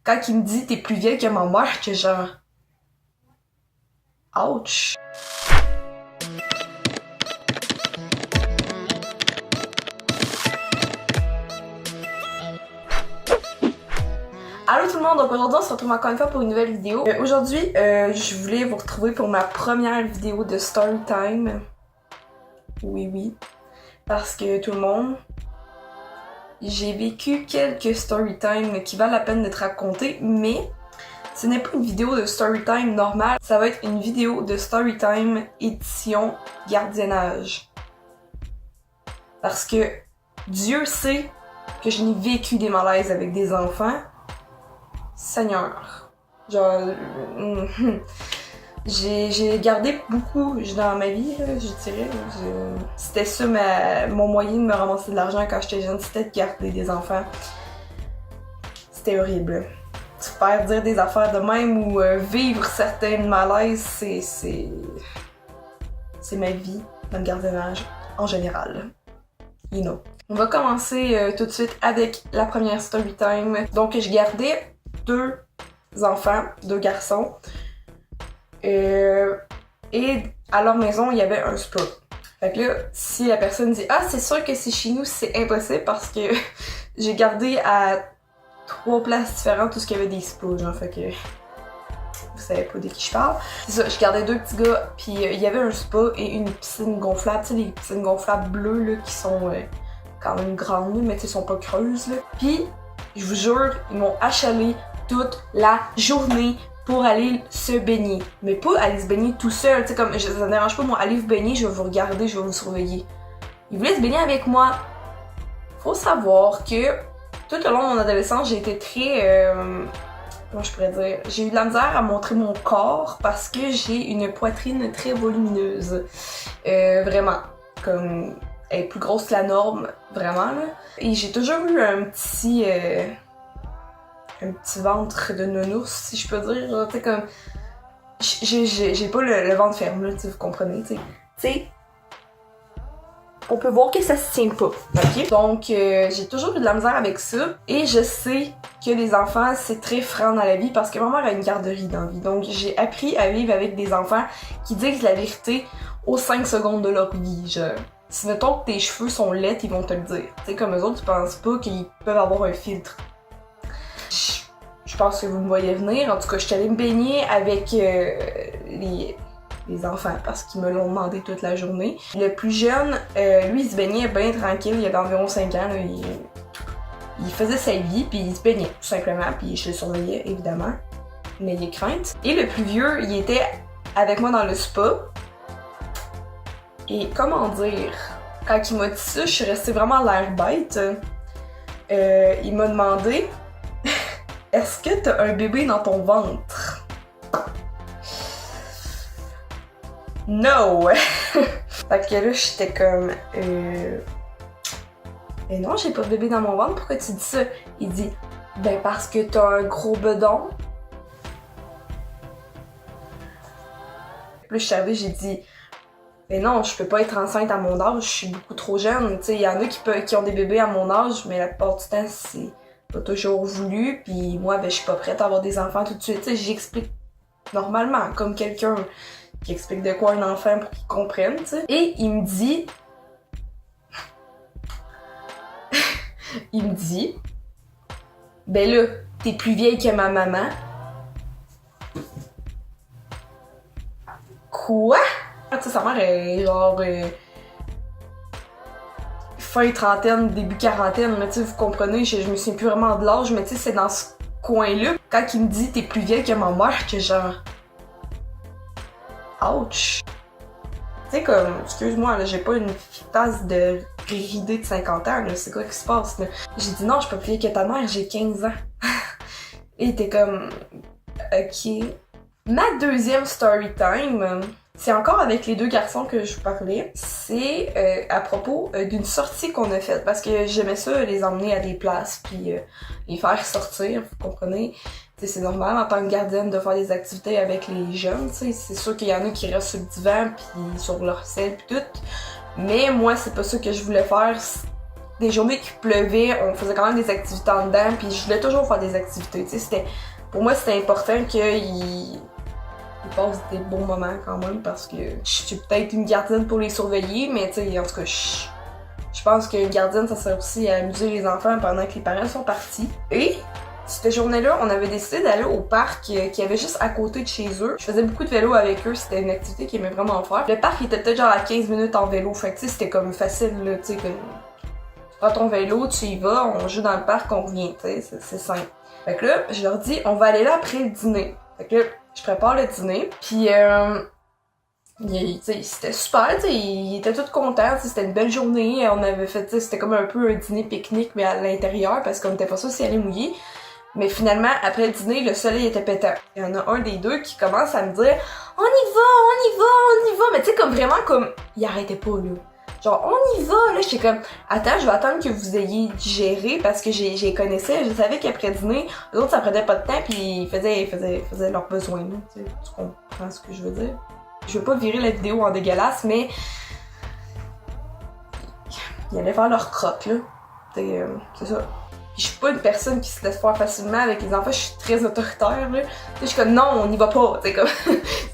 Quand il me dit t'es plus vieille que ma mère, que genre... Ouch! Allô tout le monde, donc aujourd'hui on se retrouve encore une fois pour une nouvelle vidéo. Aujourd'hui, je voulais vous retrouver pour ma première vidéo de Storytime. Oui. Parce que tout le monde, j'ai vécu quelques Storytime qui valent la peine d'être racontées, mais ce n'est pas une vidéo de Storytime normale, ça va être une vidéo de Storytime édition gardiennage. Parce que Dieu sait que je n'ai vécu des malaises avec des enfants. Seigneur. Genre, j'ai gardé beaucoup dans ma vie, là, je dirais. C'était ça mon moyen de me ramasser de l'argent quand j'étais jeune, c'était de garder des enfants. C'était horrible. Se faire dire des affaires de même ou vivre certaines malaises, c'est ma vie dans le gardiennage en général. You know. On va commencer tout de suite avec la première storytime. Donc, je gardais deux enfants, deux garçons. Et à leur maison, il y avait un spa. Fait que là, si la personne dit « Ah, c'est sûr que c'est chez nous », c'est impossible parce que j'ai gardé à 3 places différentes tout ce qu'il y avait des spas, genre, fait que vous savez pas de qui je parle. C'est ça, je gardais deux petits gars, puis il y avait un spa et une piscine gonflable, tu sais, les piscines gonflables bleues, là, qui sont quand même grandes, mais tu sais, sont pas creuses, là. Puis, je vous jure, ils m'ont achalé toute la journée pour aller se baigner. Mais pas aller se baigner tout seul, tu sais, comme, ça me dérange pas, moi, aller vous baigner, je vais vous regarder, je vais vous surveiller. Ils voulaient se baigner avec moi. Faut savoir que tout au long de mon adolescence, j'ai été très... comment je pourrais dire? J'ai eu de la misère à montrer mon corps parce que j'ai une poitrine très volumineuse. Vraiment. Comme... Elle est plus grosse que la norme, vraiment, là. Et j'ai toujours eu un petit ventre de nounours, si je peux dire. Tu sais, comme... J'ai pas le ventre ferme, là, vous comprenez, tu sais. On peut voir que ça se tient pas, ok? Donc, j'ai toujours eu de la misère avec ça. Et je sais que les enfants, c'est très franc dans la vie parce que ma mère a une garderie dans la vie. Donc, j'ai appris à vivre avec des enfants qui disent la vérité aux 5 secondes de leur vie, genre. Si mettons que tes cheveux sont laids, ils vont te le dire. Tu sais, comme eux autres, ils pensent pas qu'ils peuvent avoir un filtre. Je pense que vous me voyez venir. En tout cas, je suis allée me baigner avec les enfants parce qu'ils me l'ont demandé toute la journée. Le plus jeune, lui, il se baignait bien tranquille. Il avait environ 5 ans. Là, il faisait sa vie, puis il se baignait, tout simplement. Puis je le surveillais, évidemment. N'ayez crainte. Et le plus vieux, il était avec moi dans le spa. Et comment dire, quand il m'a dit ça, je suis restée vraiment l'air bête. Il m'a demandé « Est-ce que t'as un bébé dans ton ventre? » No! Fait que là, j'étais comme mais non, j'ai pas de bébé dans mon ventre, pourquoi tu dis ça? Il dit « Ben parce que t'as un gros bedon. » Puis là, je suis arrivée, j'ai dit « Mais non, je peux pas être enceinte à mon âge, je suis beaucoup trop jeune. » Tu sais, il y en a qui ont des bébés à mon âge, mais la plupart du temps, c'est pas toujours voulu. Puis moi, ben, je suis pas prête à avoir des enfants tout de suite. Tu sais, j'explique normalement, comme quelqu'un qui explique de quoi un enfant pour qu'il comprenne, tu sais. Et il me dit... Ben là, t'es plus vieille que ma maman. Quoi? Tu sais, sa mère est genre... fin trentaine, début quarantaine, mais tu sais, vous comprenez, je me souviens plus vraiment de l'âge, mais tu sais, c'est dans ce coin-là. Quand il me dit « T'es plus vieille que ma mère », que genre... Ouch! Tu sais, comme, excuse-moi, là, j'ai pas une tasse de ridée de 50 ans, là, c'est quoi qui se passe, là? J'ai dit non, je suis pas plus vieille que ta mère, j'ai 15 ans. Et t'es comme, ok. Ma deuxième story time, c'est encore avec les deux garçons que je vous parlais. C'est à propos d'une sortie qu'on a faite, parce que j'aimais ça, les emmener à des places, puis les faire sortir, vous comprenez? T'sais, c'est normal en tant que gardienne de faire des activités avec les jeunes, t'sais. C'est sûr qu'il y en a qui restent sur le divan puis sur leur selle pis tout. Mais moi, c'est pas ça que je voulais faire. des journées qui pleuvait, on faisait quand même des activités en dedans, puis je voulais toujours faire des activités, tu sais, pour moi c'était important qu'il passe des bons moments quand même, parce que je suis peut-être une gardienne pour les surveiller, mais tu sais, en tout cas, je pense qu'une gardienne, ça sert aussi à amuser les enfants pendant que les parents sont partis. Et cette journée-là, on avait décidé d'aller au parc qui avait juste à côté de chez eux. Je faisais beaucoup de vélo avec eux, c'était une activité qu'ils aimaient vraiment faire. Le parc était peut-être genre à 15 minutes en vélo, fait que tu sais, c'était comme facile, là, tu sais, tu prends ton vélo, tu y vas, on joue dans le parc, on revient, tu sais, c'est simple. Fait que là, je leur dis, on va aller là après le dîner. Fait que là, je prépare le dîner, puis c'était super, ils étaient tous contents, c'était une belle journée, on avait fait, c'était comme un peu un dîner pique-nique mais à l'intérieur parce qu'on était pas sûr si elle allait mouiller. Mais finalement, après le dîner, le soleil était pétant. Il y en a un des deux qui commence à me dire « On y va, on y va, on y va », mais tu sais, comme vraiment, comme, il arrêtait pas, là. Genre, on y va, là, j'étais comme « Attends, je vais attendre que vous ayez digéré, parce que j'ai connaissais, je savais qu'après dîner, les autres, ça prenait pas de temps, puis ils faisaient leurs besoins, là, tu comprends ce que je veux dire? Je veux pas virer la vidéo en dégueulasse, mais ils allaient faire leur crotte, là. C'est ça. Puis je suis pas une personne qui se laisse faire facilement avec les enfants, je suis très autoritaire, là. Je suis comme, non, on y va pas, t'sais, comme,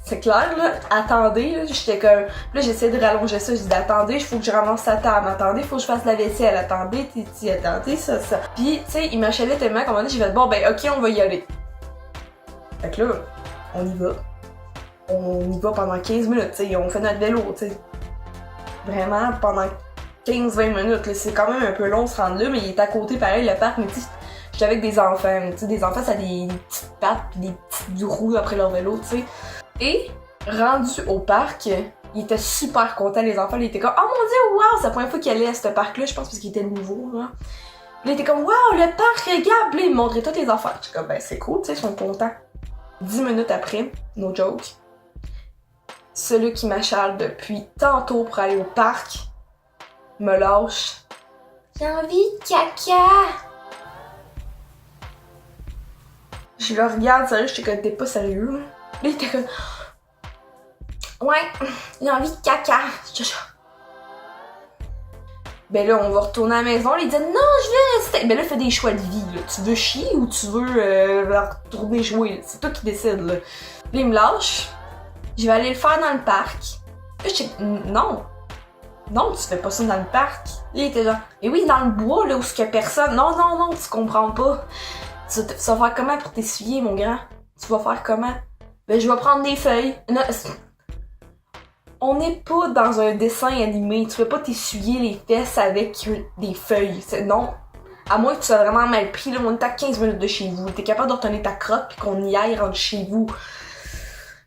c'est clair, là. Attendez, là. J'étais comme, là, j'essayais de rallonger ça, je disais, attendez, il faut que je ramasse sa table, attendez, il faut que je fasse la vaisselle, attendez, titi, attendez, ça. Puis, tu sais, il m'achalaient tellement, comme on dit, j'ai fait, bon, ben, ok, on va y aller. Fait que là, on y va. On y va pendant 15 minutes, t'sais, on fait notre vélo, t'sais. Vraiment, pendant 15-20 minutes, là, c'est quand même un peu long de se rendre là, mais il est à côté, pareil, le parc, mais tu sais, j'étais avec des enfants, tu sais, des enfants, ça a des petites pattes pis des petites roues après leur vélo, tu sais. Et, rendu au parc, il était super content, les enfants, ils étaient comme « Oh mon dieu, wow! » C'est la première fois qu'il allait à ce parc-là, je pense, parce qu'il était nouveau, là. Puis il était comme « Wow, le parc, regarde! » Puis il me montrait tous les enfants. J'étais comme « Ben, c'est cool, tu sais, ils sont contents. » 10 minutes après, no joke, celui qui m'achale depuis tantôt pour aller au parc me lâche. J'ai envie de caca! Je le regarde, sérieux, j'étais comme, t'es pas sérieux? Là, il était comme, ouais, j'ai envie de caca. Ben là, on va retourner à la maison. Il dit, non, je veux rester. Ben là, fais des choix de vie, là. Tu veux chier ou tu veux retourner jouer? C'est toi qui décides, là. Là, il me lâche. Je vais aller le faire dans le parc. Là, je dis, non. Non, tu fais pas ça dans le parc. Là, il était genre, mais oui, dans le bois, là, où il y a personne. Non, non, non, tu comprends pas. Tu vas faire comment pour t'essuyer, mon grand? Tu vas faire comment? Ben, je vais prendre des feuilles. Non, on n'est pas dans un dessin animé. Tu peux pas t'essuyer les fesses avec des feuilles. Non. À moins que tu sois vraiment mal pris, là, on est à 15 minutes de chez vous. T'es capable de retourner ta crotte pis qu'on y aille rentre chez vous.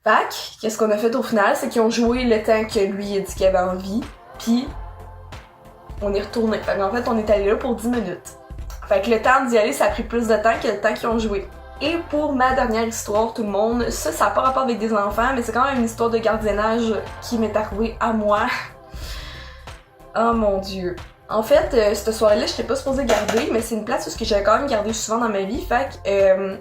Fait qu'est-ce qu'on a fait au final? C'est qu'ils ont joué le temps que lui a dit qu'il avait envie. Puis, on est retourné. Fait qu'en fait, on est allé là pour 10 minutes. Fait que le temps d'y aller, ça a pris plus de temps que le temps qu'ils ont joué. Et pour ma dernière histoire, tout le monde, ça n'a pas rapport avec des enfants, mais c'est quand même une histoire de gardiennage qui m'est arrivée à moi. Oh mon dieu. En fait, cette soirée-là, je n'étais pas supposée garder, mais c'est une place où j'avais quand même gardé souvent dans ma vie. Fait que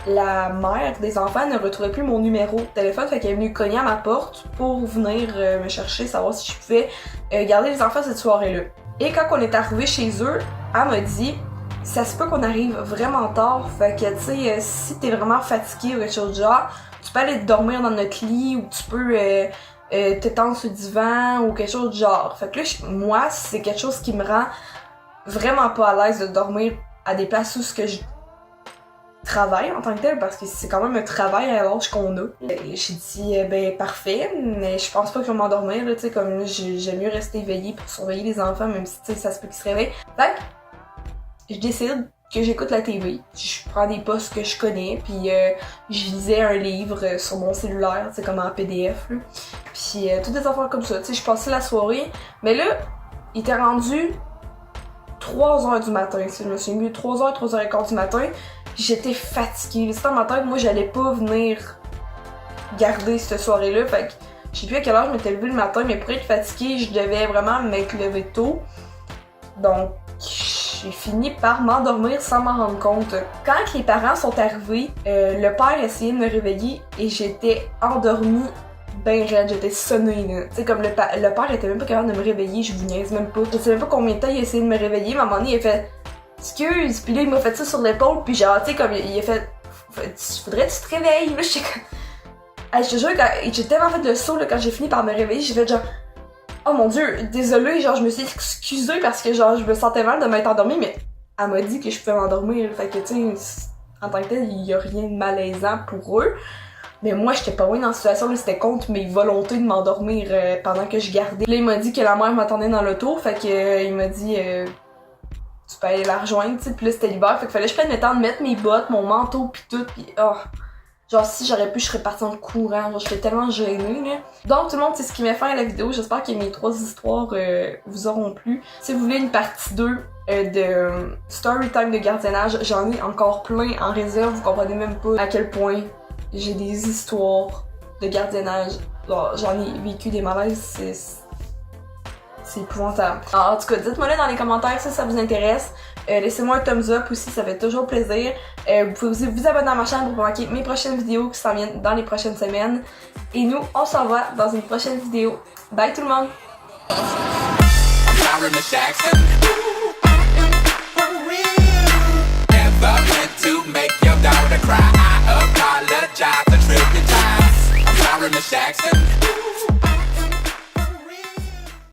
la mère des enfants ne retrouvait plus mon numéro de téléphone, fait qu'elle est venue cogner à ma porte pour venir me chercher, savoir si je pouvais garder les enfants cette soirée-là. Et quand on est arrivé chez eux, elle m'a dit « Ça se peut qu'on arrive vraiment tard, fait que tu sais, si t'es vraiment fatigué ou quelque chose du genre, tu peux aller dormir dans notre lit ou tu peux t'étendre sur le divan ou quelque chose du genre. » Fait que là, moi, c'est quelque chose qui me rend vraiment pas à l'aise de dormir à des places où ce que je travail en tant que tel, parce que c'est quand même un travail à l'âge qu'on a. J'ai dit ben parfait, mais je pense pas que je vais m'endormir, tu sais, comme j'aime mieux rester éveillée pour surveiller les enfants, même si tu sais ça se peut qu'ils se réveillent. Fait que je décide que j'écoute la TV, je prends des postes que je connais, puis je lisais un livre sur mon cellulaire, tu sais, comme en PDF, là. Puis toutes des affaires comme ça, tu sais, je passais la soirée, mais là, il était rendu 3h du matin, si je me suis mis 3h, 3h15 du matin. J'étais fatiguée. C'était dans ma tête, moi j'allais pas venir garder cette soirée-là. Fait que je sais plus à quelle heure je m'étais levée le matin, mais pour être fatiguée, je devais vraiment m'être levée tôt. Donc j'ai fini par m'endormir sans m'en rendre compte. Quand les parents sont arrivés, le père essayait de me réveiller et j'étais endormie ben raide, j'étais sonnée là. Tu sais, comme le père était même pas capable de me réveiller, je vous niaise même pas. Je sais même pas combien de temps il a essayé de me réveiller, mais à un moment donné, il a fait excuse, puis là il m'a fait ça sur l'épaule, puis genre, tu sais, comme il a fait faudrait que tu te réveilles. Là, j'étais comme. Hey, je te jure, j'ai tellement fait le saut là, quand j'ai fini par me réveiller, j'ai fait genre. Oh mon dieu, désolée, genre je me suis excusée parce que genre je me sentais mal de m'être endormie, mais elle m'a dit que je pouvais m'endormir, fait que tu sais, en tant que tel, il y a rien de malaisant pour eux. Mais moi, j'étais pas loin dans la situation, là, c'était contre mes volontés de m'endormir pendant que je gardais. Là, il m'a dit que la mère m'attendait dans l'auto, fait que il m'a dit tu peux aller la rejoindre, tu sais, pis là c'était l'hiver, fait que fallait que je prenne le temps de mettre mes bottes, mon manteau pis tout, pis oh. Genre si j'aurais pu, je serais partie en courant, genre j'étais tellement gênée là. Donc tout le monde, c'est ce qui m'a fait à la vidéo, j'espère que mes 3 histoires vous auront plu. Si vous voulez une partie 2 de story time de gardiennage, j'en ai encore plein en réserve, vous comprenez même pas à quel point j'ai des histoires de gardiennage. J'en ai vécu des malaises, c'est épouvantable. Alors, en tout cas, dites-moi là dans les commentaires si ça vous intéresse. Laissez-moi un thumbs up aussi, ça fait toujours plaisir. Vous pouvez aussi vous abonner à ma chaîne pour pas manquer mes prochaines vidéos qui s'en viennent dans les prochaines semaines. Et nous, on se revoit dans une prochaine vidéo. Bye tout le monde!